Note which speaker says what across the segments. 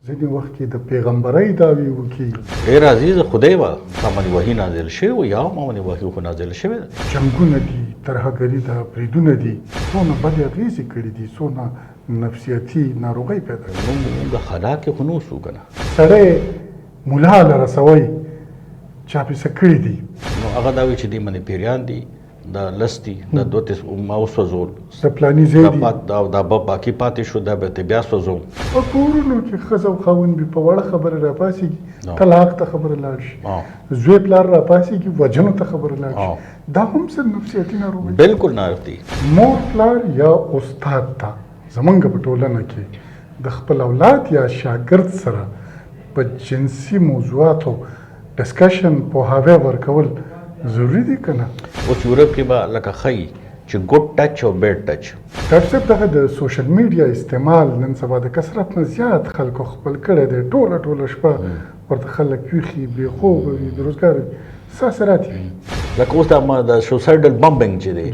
Speaker 1: ځینې وخت کې د پیغمبرۍ دعوې وکړي.
Speaker 2: ډېر عزیز خدای به تا باندې وحي نازل شوی و یا ما باندې وحي خو نازل شوی ده.
Speaker 1: جنګونه دي، ترهګري ده، بریدونه دي، څونه بدې اغېزې کړي دي، څونه نفسیاتي ناروغۍ پیدا کړي.
Speaker 2: موږ د خلا کې خو نه اوسو که نه.
Speaker 1: سړی ملا له رسوی چا پسې کړي دي.
Speaker 2: نو هغه دا وایي چې دې باندې پیریان دي، دا لس دي، دا دوتیس ما وسوځول،
Speaker 1: د پلاني ځای دي،
Speaker 2: دا به باقي پاتې شو، دا به بیا سوځوم.
Speaker 1: په کورونو کې ښځه او خاوند به په وړه خبره راپاڅېږي، طلاق ته خبره لاړ شي، زوی پلار راپاڅېږي وژنو ته خبره لاړ شي. دا هم څه نفسیاتي ناروغي؟
Speaker 2: بالکل ناروغ دي.
Speaker 1: مور پلار یا استاد ته زمونږ په ټولنه کې د خپل اولاد یا شاګرد سره په جنسي موضوعاتو ډسکشن پوهاوی ورکول ضروري دي که نه؟
Speaker 2: اوس یورپ کې به لکه ښایي چې ګډ ټچ او بیډ ټچ.
Speaker 1: ډاکټر صاحب دغه د سوشل میډیا استعمال نن سبا د کثرت نه زیات خلکو خپل کړی دی. ټوله شپه ورته خلک ویښي، بې خوبه وي، د روزګار څه اثرات وي.
Speaker 2: لکه اوس د سوسایډل بمبنګ چې دی،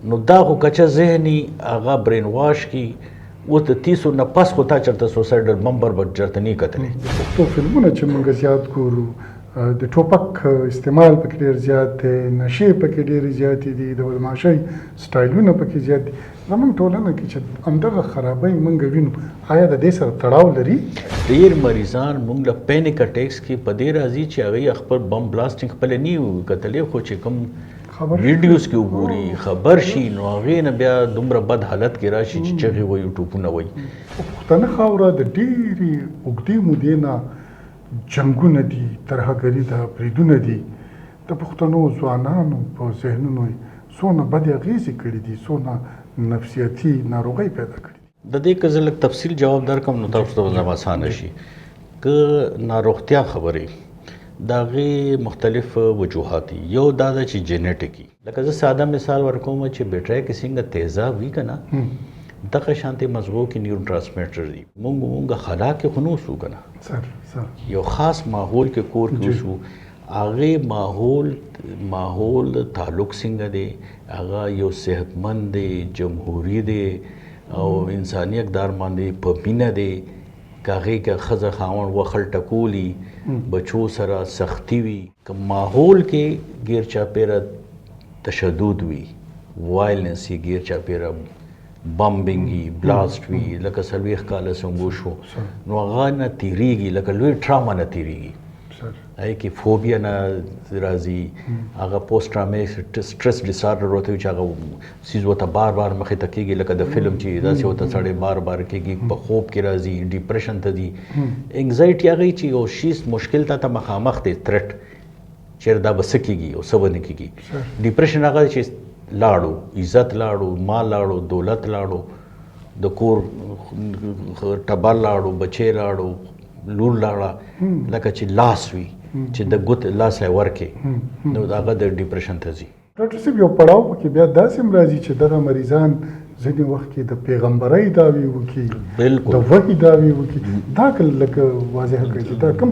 Speaker 2: نو دا خو کچه ذهني هغه برین واش کی اوس د 30 نه پس خو تا چېرته سوسایډل بمبر به چېرته نه کتلی.
Speaker 1: د پښتو فلمونه چې موږ زیات ګورو، د ټوپک استعمال پکې ډېر زیات دی، نشې پکې ډېرې زیاتې دي، د بدماشۍ سټایلونه پکې زیات دي. زموږ ټولنه کې چې همدغه خرابۍ موږ وینو، آیا د دې سره تړاو لري؟
Speaker 2: ډېر مریضان موږ له پینیک اټیکس کې په دې راځي چې هغوی خپل بم بلاسټینګ خپله نه وي کتلی، خو چې کوم ویډیوز کې وګوري خبر شي نو هغې نه بیا دومره بد حالت کې راشي چې چغې وایي، ټوپونه وایي.
Speaker 1: په پښتنه خاوره د ډېرې اوږدې مودې نه جنګونه دي، ترهګري ده، بریدونه دي. د پښتنو ځوانانو په ذهنونو څونه بدې اغېزې کړي دي، څونه نفسیاتي ناروغۍ پیدا کړي دي.
Speaker 2: د دې که زه لږ تفصیل جواب درکړم نو تاسو ته به اسانه شي. که ناروغتیا خبرې د هغې مختلف وجوهات دي. یو دا ده چې جینیټیکي، لکه زه ساده مثال ورکوم چې بیټرۍ کې څنګه تیزاب وي که نه، دغه شانتې مغزو کې نیورو ټرانسمیټر دي. موږ خلا کې خو نه اوسو که نه، یو خاص ماحول کې کور کې اوسو. هغې ماحول تعلق څنګه دی، هغه یو صحتمند دی، جمهوري دی او انساني اقدار باندې په مینه دی. که هغې که ښځه خاوند وخل ټکولي، بچو سره سختي وي. که ماحول کې ګیر چاپیره تشدد وي، وایلنس یې ګیر چاپیره بمبنګ وي، بلاسټ وي، لکه 40 کاله څنګه وشو، نو هغه نه تېرېږي، لکه لوی ټراما نه تېرېږي. هغې کې فوبیا نه راځي، هغه پوسټ ټرامیک سټرس ډسارډر ورته وي چې هغه څیز ورته بار مخې ته کېږي، لکه د فلم چې داسې ورته سړی بار کېږي، په خوب کې راځي، ډیپریشن ته ځي. انګزایټي هغه چې یو شیز مشکل ته مخامخ دی، تھرټ چېرې دا به څه کېږي او څه به نه کېږي. ډیپریشن هغه چې لاړو، عزت لاړو، مال لاړو، دولت لاړو، د کور ټبر لاړو، بچی لاړو، لور لاړه، لکه چې لاس وي چې د ګوت لاس یې ورکې، نو هغه د ډیپریشن ته ځي.
Speaker 1: ډاکټر صاحب یو پړاو پکې بیا داسې هم راځي چې دغه مریضان ځینې وخت کې د پیغمبرۍ دعوې وکړي، د وحي دعوې وکړي. دا که لکه واضح کړئ چې دا کوم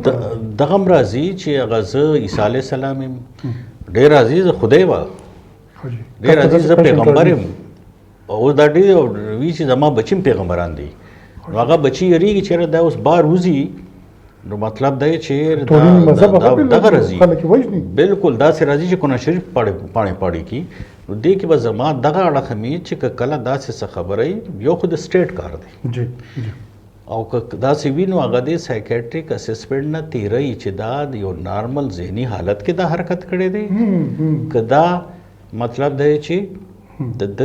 Speaker 2: دغه هم راځي چې هغه زه عیسی علیه السلام یم، ډېر عزیز خدای به ډېر عزیز زه پیغمبر یم، او دا ډېر وي چې زما بچي هم پیغمبران دي. نو هغه بچي یېرېږي چېرې دا اوس بار وځي، نو مطلب دی چې دغه راځي. بالکل داسې راځي چې قرآن شریف پاڼې کي. نو دې کې به زما دغه اړخ مې چې که کله داسې څه خبره یو خو د سټیټ کار دی، او که داسې وي نو هغه د سایکیټریک اسسمنټ نه تېروي چې دا د یو نارمل ذهني حالت کې دا حرکت کړی دی، که دا مطلب دی چې د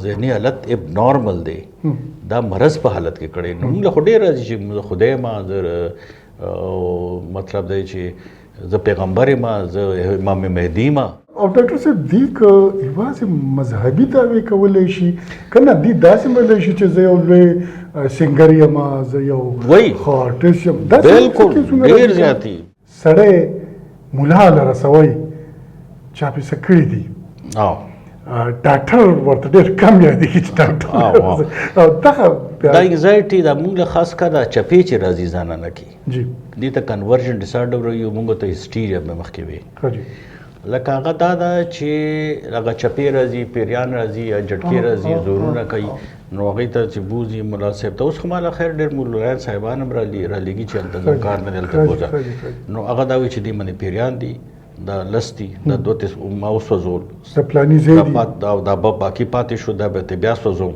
Speaker 2: ذهني حالت اب نارمل دی، دا مرض په حالت کې کړی. نو موږ له خو ډېر راځي چې خدای ما مطلب دی چې زه پیغمبر یم، زه امام مهدي یم.
Speaker 1: او ډاکټر صاحب دې که یوازې مذهبي دعوې کولی شي که نه، دې داسې ویلی شي چې زه یو لوی سینګر یم، زه یو ښه آرټسټ یم.
Speaker 2: بالکل ډېر زیاتې
Speaker 1: سړی ملا له رسوی چا پسې کړي دي، ډاکټر ورته ډېر کم یادېږي چې ډاکټر.
Speaker 2: دا انګزایټي دا موږ له خاص کار دا چپې چې راځي ځانه نه کې، دې ته کنورژن ډسارډر وایي، موږ ته هسټیریا به مخکې وي. لکه هغه دا ده چې هغه چپې راځي پیریان راځي یا جټکې راځي زورونه کوي نو هغوی ته چې بوځي ملا صاحب ته اوس خو ماله خیر ډېر مولایان صاحبان هم رالیږي چې هلته زه کار نه دی هلته بوځه نو هغه دا وایي چې دې باندې پیریان دي دا لس دي دا دوه ما وسوځول
Speaker 1: د پلاني ځای دي
Speaker 2: دا باقي پاتې شو دا به ته بیا سوځوم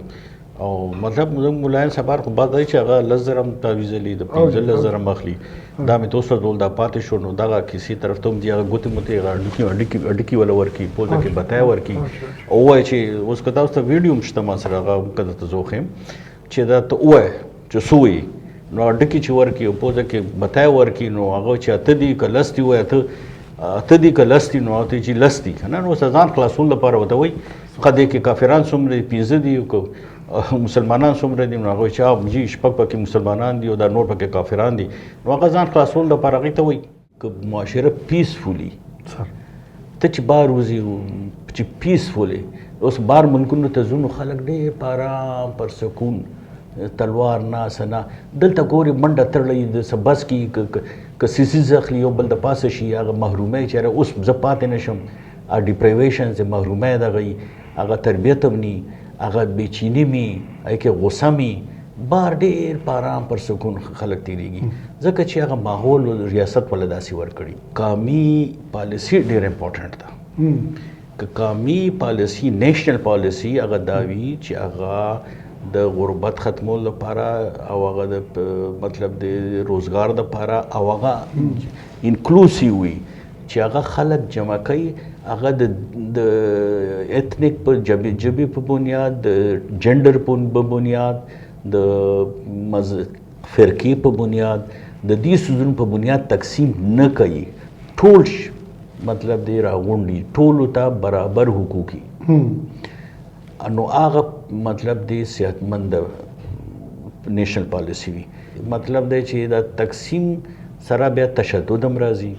Speaker 2: او مطلب زموږ ملایان صاحبان خو بعد دی چې هغه 10,000 هم تعویض لي د 15,000 هم اخلي دا مې ته وسوځول دا پاتې شو نو دغه کسې طرف ته هم دي هغه ګوتې متې هغه اډیکې وله ورکړي پوزه کې بتای ورکړي او ووایي چې اوس که دا اوس ته ویډیو هم شته ما سره هغه که درته زه وښیم چې دا ته ووایه چې څه وایي نو اډیکې چې ورکړي او پوزه کې بتای ورکړي نو هغه چې اته دي که لس دي ووایه ته دي که لس دي نو هغه ته چې لس دي که نه نو اوس ځان خلاصول لپاره ورته وایي قدې کې کافران څومره دي 15 دي مسلمانان څومره دي نو هغوی چې جي شپږ پکې مسلمانان دي او دا نور پکې کافران دي نو هغه ځان خلاصول لپاره هغوی ته وایي که معاشره پیسفولي ته چې بار وځي چې پیسفولي اوس بار ملکونو ته ځو نو خلک ډېر په ارام پر سکون تلوار ناسه نه دلته ګورې منډه تړلی د څه بس کې که سیسیز اخلي یو بل د پاسه شي هغه محرومۍ چېرې اوس زه پاتې نه شم ډیپریویشن چې محرومۍ دغه هغه تربیت هم ني هغه بېچیني مي هغې کې غوسه مي بار ډېر په ارام پر سکون خلک تېرېږي ځکه چې هغه ماحول ریاست وله داسې ورکړي قامي پالیسي ډېر امپورټنټ ده که قامي پالیسي نیشنل پالیسي هغه دا وي چې هغه د غربت ختمولو لپاره او هغه د مطلب د روزګار دپاره او هغه انکلوسیو وي چې هغه خلک جمع کوي هغه د ایتنیک په ژبې په بنیاد د جنډر په بنیاد د فرقې په بنیاد د دې څیزونو په بنیاد تقسیم نه کوي ټول مطلب دی راغونډي ټولو ته برابر حقوقي نو هغه مطلب دی صحتمند نیشنل پالیسی وي مطلب دی چې دا تقسیم سره بیا تشدد هم راځي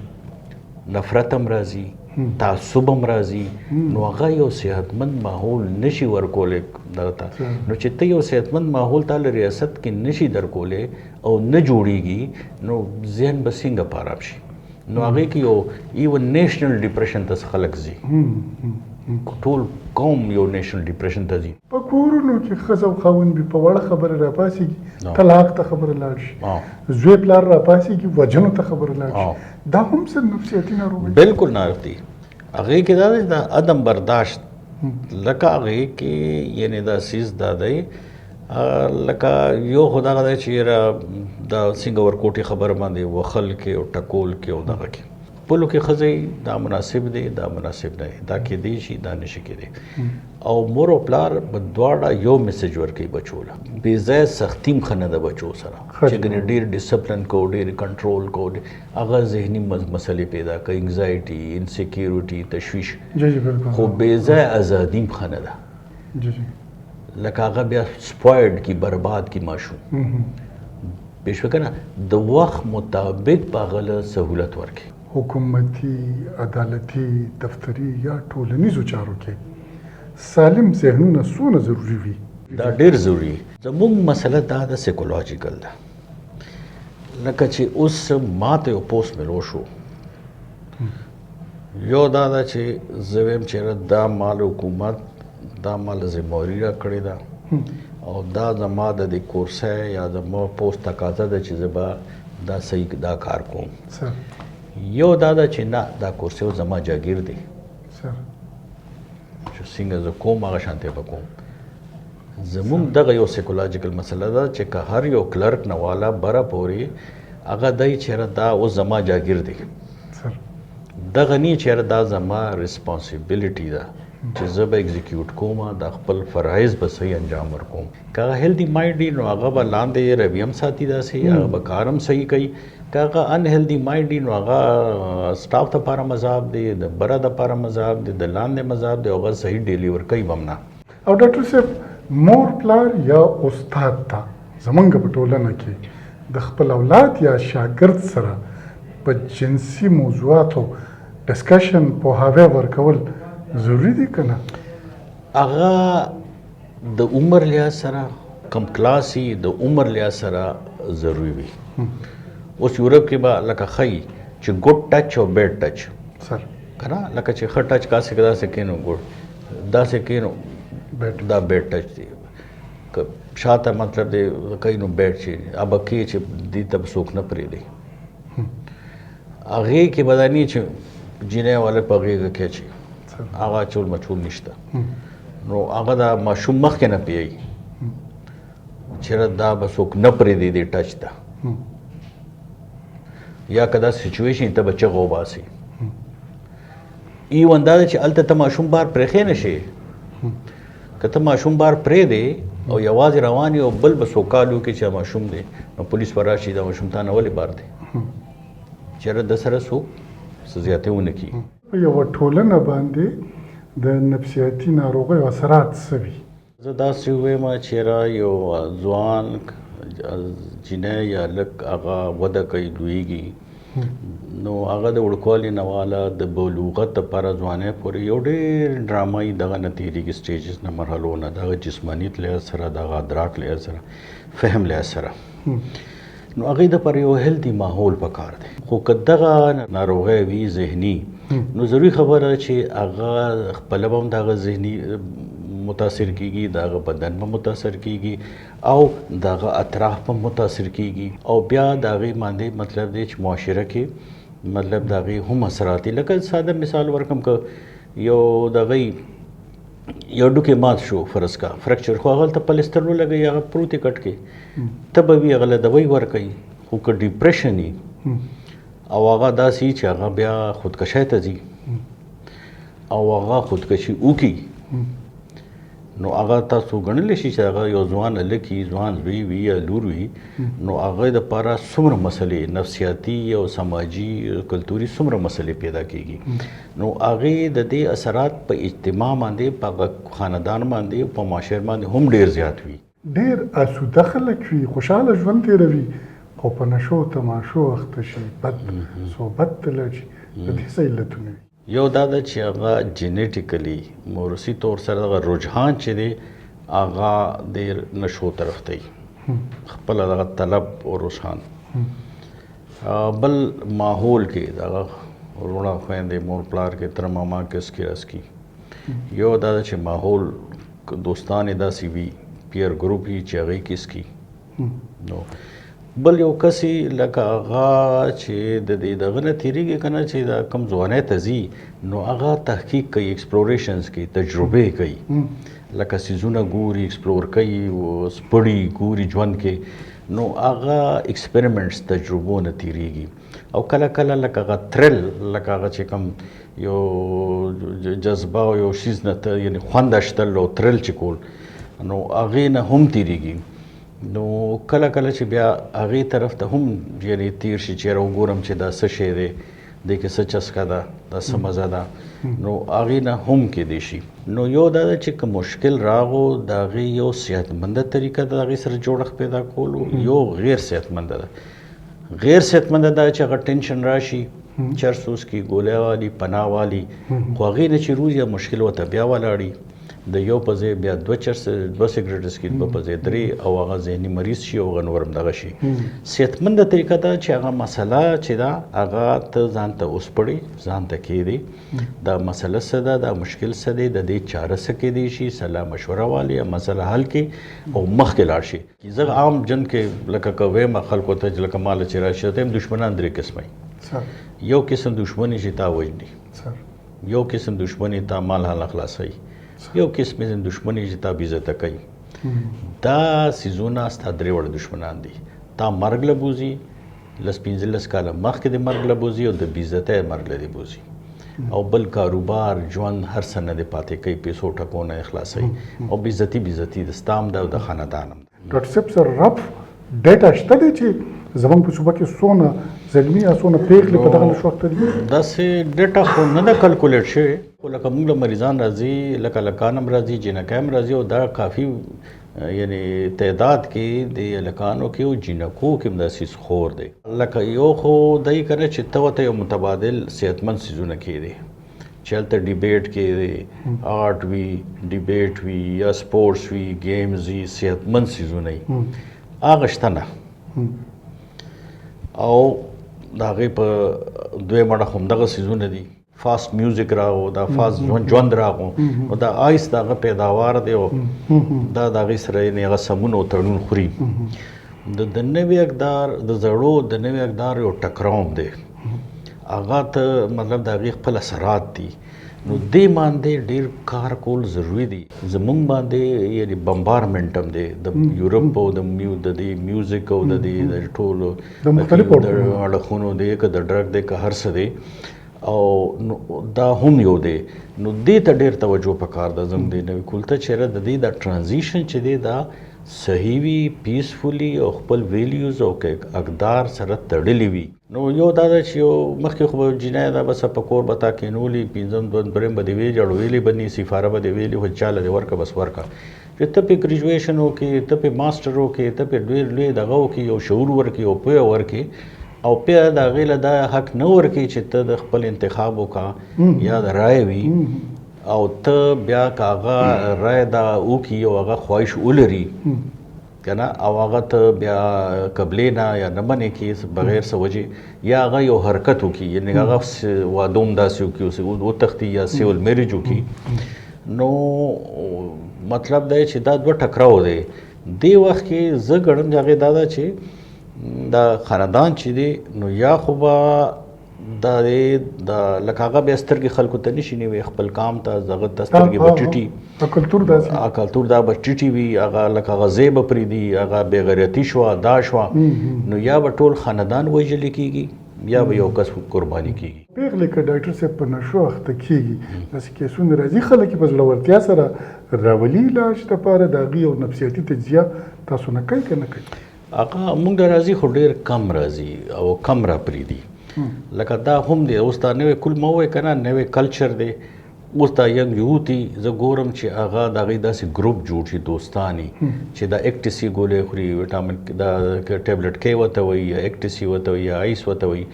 Speaker 2: نفرت هم راځي تعصب هم راځي نو هغه یو صحتمند ماحول نشي ورکولی دغه ته نو چې ته یو صحتمند ماحول تا له ریاست کې نشي درکولی او نه جوړیږي نو ذهن به څنګه په ارام شي نو هغې کې یو ایون نیشنل ډپریشن ته خلک ځي ټول قوم یو نیشنل ډپریشن ته ځي
Speaker 1: په کورونو کې ښځه او خاوند به په وړه خبره راپاسېږي طلاق ته خبره لاړ شي زوی پلار راپاسېږي وژنو ته خبره لاړ شي دا هم څه نفسیاتي ناروغي
Speaker 2: بالکل ناروغ دي هغې کې دا دی د عدم برداشت لکه هغې کې یعنې دا څیز دا دی لکه یو خو دغه دی چې یاره دا څنګه ورکوټې خبره باندې وخل کې او ټکول کې او دغه کې پلو کې ښځې دا مناسب دی دا مناسب دی دا کېدی شي دا نشي کېدی او مور او پلار به دواړه یو میسج ورکوي بچو له بې ځایه سختي هم ښه نه ده بچو سره چې ګنې ډېر ډسپلن کو ډېر کنټرول کو هغه ذهني مسلې پیدا کوي انگزایټي انسیکیورټي تشویش خو بې ځایه ازادي هم ښه نه ده لکه هغه بیا سپوایډ کی برباد کی ماشوم بې شوه که نه د وخت مطابق په هغه له سهولت ورکړي
Speaker 1: حکومتي عدالتي دفتري یا ټولنیزو چارو کې سالم ذهنونه څونه ضروري وي
Speaker 2: دا ډېر ضروري زموږ مسله دا د سیکولوجیکل ده لکه چې اوس ماته یو پوسټ ملو شو یو دا ده چې زه وایم چې دا مال حکومت دا مال ذمهواري راکړې ده او دا زما د دې کورسۍ یا زما پوسټ تقاضا ده چې زه به دا صحیح دا کار کوم یو دا ده چې نه دا کورسۍ زما جاګیر دی چې څنګه زه کوم هغه شانتې به کوم زموږ دغه یو سیکولوجیکل مسله ده چې که هر یو کلرک نه والا بره پورې هغه دی چېرې دا اوس زما جاګیر دی دغه نه چېرې دا زما ریسپانسیبلیټي ده چې زه به اگزیکیوټ کوم د خپل فرایض به صحیح انجام ورکوم که هغه هیلدي مایند وي نو هغه به لاندې رویه هم ساتي داسې هغه به کار هم صحیح کوي که هغه انهیلدي مایند وي نو هغه سټاف دپاره مذاب دی د بره دپاره مذاب دی د لاندې مذاب دی هغه صحیح ډیلیور کوي به هم نه
Speaker 1: او ډاکټر صاحب مور پلار یا استاد ته زمونږ په ټولنه کې د خپل اولاد یا شاګرد سره په جنسي موضوعاتو ډسکشن پوهاوی ورکول ضروری دی که نه
Speaker 2: هغه د عمر لحاظ سره کم کلاسي د عمر لحاظ سره ضروری وي اوس یورپ کې به لکه ښایي چې ګډ ټچ او بیډ ټچ که نه لکه چې ښه ټچ کاسې که داسې کېنو ګوړ داسې کېنو دا بیټ ټچ دی که شاته مطلب دی کوي نو بیټ چې ابه کې چې دې ته به څوک نه پرېږدي هغې کې به دا نه چې جینۍ والا په غېږه کې اچي هغه چول مچول نشته نو هغه دا ماشوم مخکې نه پیایي چېرې دا به څوک نه پرېږدي دې ټچ ته یا که دا سچویشن ته به چغه وباسي ایون دا ده چې هلته ته ماشوم بار پرېښی نه شي که ته ماشوم بار پرېږدې او یوازې روان یې او بل به سوکال وکړي چې ماشوم دی نو پولیس به راشي دا ماشوم تا نه ولې بار دی چېرې د سره څوک څه زیاتې ونه کړي
Speaker 1: په یوه ټولنه باندې د نفسیاتي ناروغیو اثرات څه وي
Speaker 2: زه داسې ووایم چېرې یو ځوان جینۍ یا لږ هغه وده کوي لویږي نو هغه د وړوکوالي نه واله د بلوغت دپاره ځوانۍ پورې یو ډېر ډرامایي دغه نه تېرېږي سټیجز نه مرحلو نه د هغه جسمانیت لحاظ سره د هغه ادراک لحاظ سره فهم لحاظ سره نو هغې دپاره یو هیلدي ماحول پکار دی خو که دغه ناروغۍ وي ذهني نو ضروري خبره چې هغه خپله به هم د هغه ذهني متاثر کیږي د هغه بدن به متاثر کیږي او د هغه اطراف به متاثر کیږي او بیا د هغې باندې مطلب دی چې معاشره کې مطلب د هغې هم اثرات دي لکه ساده مثال ورکړم که یو د هغې یو ډوکې مات شو فرض کا فریکچر خو هغه هلته پلستر ولګوي هغه پروت یې کټ کې ته به وي هغه له دوی ورکوي خو که ډیپریشن وي او هغه داسې وي چې هغه بیا خودکشۍ ته ځي او هغه خودکشي وکړي نو هغه تاسو ګڼلی شي چې هغه یو ځوان هلک وي ځوان زوی وي یا لور وي نو هغې دپاره څومره مسلې نفسیاتي او سماجي کلتوري څومره مسلې پیدا کیږي نو هغې د دې اثرات په اجتماع باندې په هغه خاندان باندې په معاشر باندې هم ډېر زیات وي
Speaker 1: ډېر اسوده خلک وي خوشحاله ژوند تېروي خو په نشو تماشو اخته شي بد صحبت ته لاړ شي د دې څه علتونه وي
Speaker 2: یو دا ده چې هغه جینیټیکلی موروثي طور سره دغه رجحان چې دی هغه ډېر نشو طرف ته خپله دغه طلب او رجحان بل ماحول کې دغه وروڼه خویندې مور پلار کې تر ماما کس کې رس کی یو دا ده چې ماحول دوستان یې داسې وي پیر ګروپ وي چې هغې کس کی نو بل یو کس لکه هغه چې د دې دغه نه تېرېږي که نه چې دا کوم ځوانۍ ته ځي نو هغه تحقیق کوي ایکسپلوریشنز کوي تجربې کوي لکه څیزونه ګوري ایکسپلور کوي سپړي ګوري ژوند کې نو هغه ایکسپریمنټس تجربو نه تېرېږي او کله کله لکه هغه تھرل لکه هغه چې کوم یو جذبه او یو شیز نه یعنې خوند اخیستل او تھرل چې کول نو هغې نه هم تېرېږي نو کله کله چې بیا هغې طرف ته هم یعنې تېر شي چېرې وګورم چې دا څه شی دی دې کې څه چسکه ده دا څه مزه ده نو هغې نه هم کېدی شي نو یو دا ده چې که مشکل راغو د هغې یو صحتمنده طریقه د هغې سره جوړښت پیدا کولو یو غیر صحتمنده ده غیر صحتمنده دا چې هغه ټینشن راشي چرس وڅکي ګولۍ والي پناه والي خو هغې نه چې روز یا مشکل ورته بیا ولاړي د یو په ځای بیا دوه سګرټ څکي دوه په ځای درې او هغه ذهني مریض شي او هغه نور هم دغه شي صحتمنده طریقه ده چې هغه مسله چې ده هغه ته ځان ته وسپړي ځان ته کښېږدي دا مسله څه ده دا مشکل څه دی د دې چاره څه کېدی شي صلاح مشوره والي مسله حل کړي او مخکې لاړ شي زه عام جن کې لکه که ویم خلکو ته چې لکه ماله چې راشي ته هم دشمنان درې قسمه یو قسم دشمني چې تا وژني یو قسم دشمني تا مال حال خلاصوي یو قسم دشمنی چې تا بېعزته کوي دا څیزونه ستا درې وړه دشمنان دي تا مرګ له بوځي لس پنځلس کاله مخکې د مرګ له بوځي او د بېعزتۍ مرګ له دې بوځي او بل کاروبار ژوند هر څه نه دې پاتې کوي پیسو ټکو نه یې خلاصوي او بېعزتي د ستا هم ده او د خاندان هم ده
Speaker 1: ډاکټر صاحب سر رف ډیټا شته دی چې زموږ په صوبه کې څونه زلمي یا څونه پیغلې په دغه نشو اخته دي
Speaker 2: داسې ډیټا خو نه ده کلکولیټ شوې خو لکه موږ له مریضان راځي لکه هلکان هم راځي جینکۍ هم راځي او دا کافي یعنی تعداد کې د هلکانو کې او جینکو کې هم داسې خور دی لکه یو خو دی که نه چې ته ورته یو متبادل صحتمند څیزونه کېدی چې هلته ډیبیټ کېدی آرټ وي ډیبیټ وي یا سپورټس وي ګیمز وي صحتمند څیزونه وي هغه شته نه او د هغې په دوی مړه همدغه څیزونه دي فاست میوزیک راغو دا فاست ژوند راغو نو دا آیس دغه پیداوار دی او دا د هغې سره یعنې هغه سمون او تړون خوري د نوي اقدار د زړو د نوي اقدار یو ټکراوم دی هغه ته مطلب د هغې خپل اثرات دي نو دې باندې ډېر کار کول ضروري دي زمونږ باندې یعنې بمبارمنټ هم دی د یورپ او د دې میوزیک او د دې د ټولو اړخونو دی که د ډرګ دی که هر څه دی او دا هم یو دی نو دې ته ډېر توجه پکار ده زموږ د نوي کلتور چېرې د دې دا ټرانزیشن چې دی دا صحیح وي پیسفولي او خپل ویلیوز او اقدار سره تړلي وي نو یو دا ده چې یو مخکې خو به جنۍ دا بس په کور به تا کېنولي پنځم درېم به دې ویلي اړویلي به نه سفاره به دې ویلي خو چاله دې ورکړه بس ورکړه چې ته پې ګریجویشن وکړې ته پې ماسټر وکړې ته پې ډېر لوی دغه وکړې یو شعور ورکړې او پوهه ورکړې او بیا د هغې له دا حق نه ورکوي چې ته د خپل انتخاب وکړه یا د رایې وي او ته بیا که هغه رایې دا وکړي او هغه خواهش ولري که نه او هغه ته بیا قبلې نه یا نه منې کړي بغیر څه وجې یا هغه یو حرکت وکړي یعنې هغه واده هم داسې وکړي وتښتي یا سیول میرج وکړي نو مطلب دی چې دا دوه ټکراو دی دې وخت کې زه ګڼم چې هغې دا ده چې دا خاندان چې دی نو یا خو به دا دی دا لکه هغه بیا سترګې خلکو ته نشي نیوي خپل کام ته هغه ته سترګې به ټیټي کلتور دا به ټیټي وي هغه لکه غذې به پرېږدي هغه بېغیرتي شوه دا شوه نو یا به ټول خاندان وژلې کېږي یا به یو کس قرباني کېږي
Speaker 1: پیغلې که ډاکټر صاحب په نشو اخته کېږي داسې کیسونه راځي خلک یې په زړورتیا سره راولي علاج دپاره د هغې یو نفسیاتي تجزیه تاسو نه کوئ که نه کوئ
Speaker 2: هغه موږ ته راځي خو ډېر کم راځي او کم را پرېږدي لکه دا هم دی اوس دا نوی کل مه ووایې که نه نوی کلچر دی اوس دا ینګ یوت دي زه ګورم چې هغه د هغې داسې ګروپ جوړ شي دوستانې چې دا اکټسي ګولۍ خوري وټامن دا ټیبلټ کې ورته وایي یا اکټسي ورته وایي یا آیس ورته وایي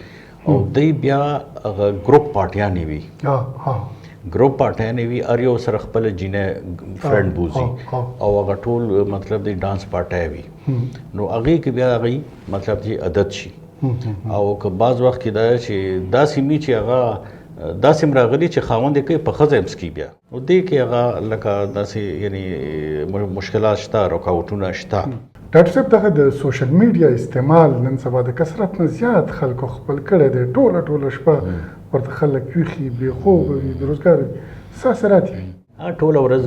Speaker 2: او دوی بیا هغه ګروپ پارټیانې وي ګروپ پارټیانې وي هر یو سره خپله جینۍ فرینډ بوځي او هغه ټول مطلب دی ډانس پارټی وي نو هغې کې بیا هغې مطلب چې عادت شي او که بعض وخت کې دا چې داسې وي چې هغه داسې هم راغلي چې خاوند یې کوي په ښځه هم څکي بیا نو دې کې هغه لکه داسې یعنې مشکلات شته رکاوټونه شته
Speaker 1: ډاکټر صاحب دغه د سوشل میډیا استعمال نن سبا د کثرت نه زیات خلکو خپل کړی دی ټوله شپه ورته خلک ویښي بې خوبه وي بېروزګاره وي څه اثرات یې وي
Speaker 2: ټوله ورځ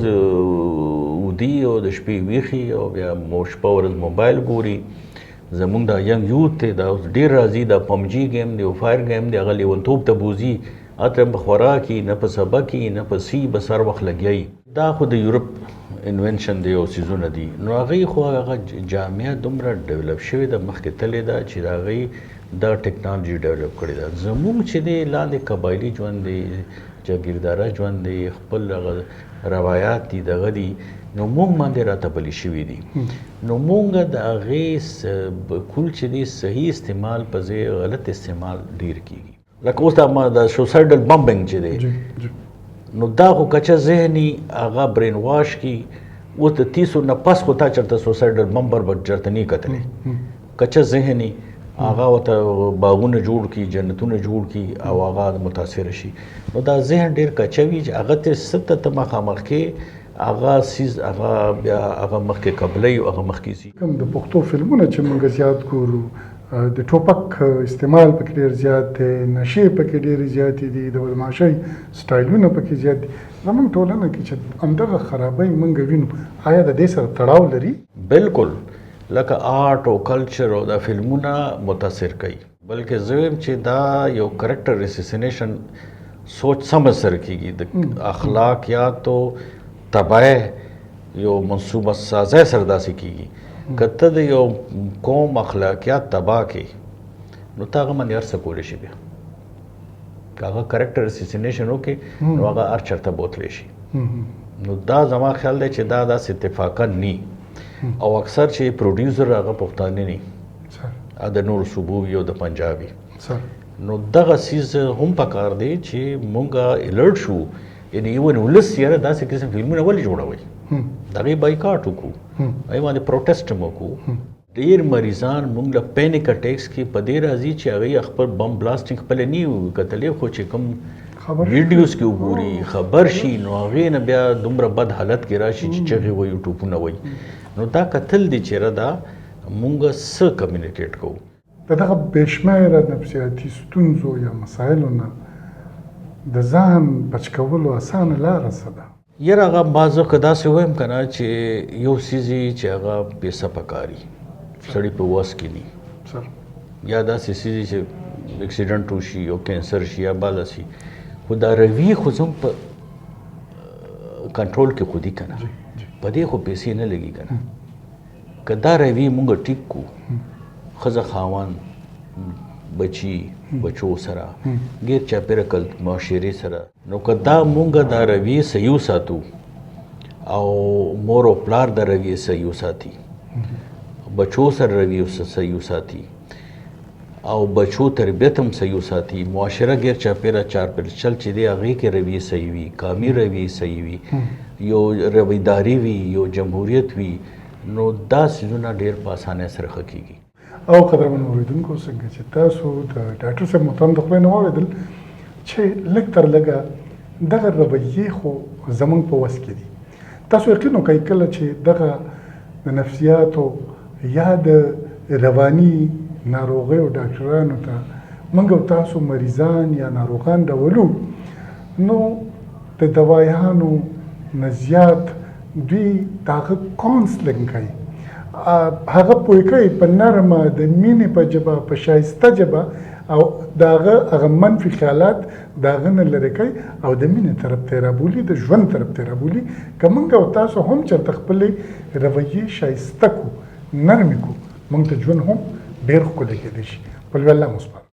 Speaker 2: ودي او د شپې ویښي او بیا شپه ورځ موبایل ګوري زمونږ دا ینګ یوت دی دا اوس ډېر راځي دا پمجي گیم دی او فایر گیم دی هغه لیونتوب ته بوځي هلته هم په خوراکي نه په سبا کې نه په سی به سر وخت لګیایي دا خو د یورپ انوینشن دی او څیزونه دي نو هغې خو هغه جامعه دومره ډیولپ شوې ده مخکې تللې ده چې د هغې دا ټیکنالوژي ډیولپ کړې ده زموږ چې دی لاندې قبایلي ژوند دی جاګیرداره ژوند دی خپل هغه روایات دي دغه دي نو موږ باندې راته بلي شوي دي نو موږ د هغې کل چې دی صحیح استعمال په ځای غلط استعمال ډېر کېږي لکه اوس دا سوسایډل بمبنګ چې دی نو دا خو کچه ذهني هغه برین واش کی اوس د 30 نه پس خو تا چېرته سوسایډل بمبر به چېرته نه کتلی کچه ذهني هغه ورته باغونه جوړ کړي جنتونه جوړ کړي او هغه متاثره شي نو دا ذهن ډېر کچه وي چې هغه ته څه ته مخامخ کې هغه سیز هغه بیا هغه مخکې قبلی او هغه مخکې سي
Speaker 1: کوم د پښتو فلمونه چې موږ زیات ګورو د ټوپک استعمال پکې ډېر زیات دی نشې پکې ډېرې زیاتې دي د بدماشۍ سټایلونه پکې زیات دي زموږ ټولنه کې چې همدغه خرابۍ موږ وینو آیا د دې سره تړاو لري
Speaker 2: بالکل لکه آرټ او کلچر او دا فلمونه متاثر کوي بلکې زه وایم چې دا یو کرکټر اسیسینیشن سوچ سمجھ سره کېږي د اخلاقیات او تبعه یو منصوبه سازی سره داسې کېږي که ته د یو قوم اخلاقیات تباه کړې نو ته هغه باندې هر څه کولی شي بیا که هغه کرکټر اسیسینیشن وکړي نو هغه هر چېرته بوتلی شي نو دا زما خیال دی چې دا داسې اتفاقا نی او اکثر چې پروډیوسر هغه پښتانه نی د نورو صوبو وي او د پنجاب وي نو دغه څیز هم پکار دی چې مونږ الرټ شو یعنې ایون ولس یاره داسې قسم فلمونه ولې جوړوئ د هغې بایکاټ وکړو هغې باندې پروټیسټ هم وکړو ډېر مریضان مونږ له پینیک اټیکس کې په دې راځي چې هغوی خپل بم بلاسټینګ خپله نه وي کتلی خو چې کوم ویډیوز کې وګوري خبر شي نو هغې نه بیا دومره بد حالت کې راشي چې چغې وایي ټوپونه وایي نو دا کتل دي چېرې دا مونږ څه کمیونیکیټ کوو
Speaker 1: د دغه بېشمېره نفسیاتي ستونزو یا مسایلو نه د ځان بچ کولو اسانه لاره څه ده
Speaker 2: یاره هغه بعض وخت داسې وایم که نه چې یو څیز چې هغه پیسه پکاري سړي په وس کې ني یا داسې څیز چې اکسیډنټ وشي او کینسر شي یا بله شي خو دا روي خو زموږ په کنټرول کې خو دي که نه په دې خو پیسې نه لګي که نه که دا روي مونږ ټیک کو ښځه خاوند بچي بچو سره غیر چاپیره معاشرې سره نو که دا مونږ دا روي صحیح وساتو او مور او پلار دا روي صحیح وساتي بچو سره روي صحیح وساتي او بچو تربیت هم صحیح وساتي معاشره غیر چاپیره چارپیچل چې دی هغې کې روي صحیح وي قامي روي صحیح وي یو رویداري وي یو جمهوریت وي نو دا څیزونه ډېر په اسانۍ سره ښه کېږي
Speaker 1: او قدرمن اورېدونکو څنګه چې تاسو د ډاکټر صاحب محترم د خدای نه واورېدل چې لږ تر لږه دغه رویې خو زموږ په وس کې دي تاسو یقین وکړئ کله چې دغه د نفسیاتو یا د رواني ناروغیو ډاکټرانو ته موږ او تاسو مریضان یا ناروغان راولو نو د دوایانو نه زیات دوی د هغه کاونسلینګ کوي هغه پوه کوي په نرمه د مینې په ژبه په ښایسته ژبه او د هغه منفي خیالات د هغه نه لرې کوي او د مینې طرف ته یې رابولي د ژوند طرف ته یې رابولي که موږ او تاسو هم چېرته خپلې رویې ښایسته کړو نرمې کړو موږ ته ژوند هم ډېر ښکلی کېدی شي په لوی الله مو سپارم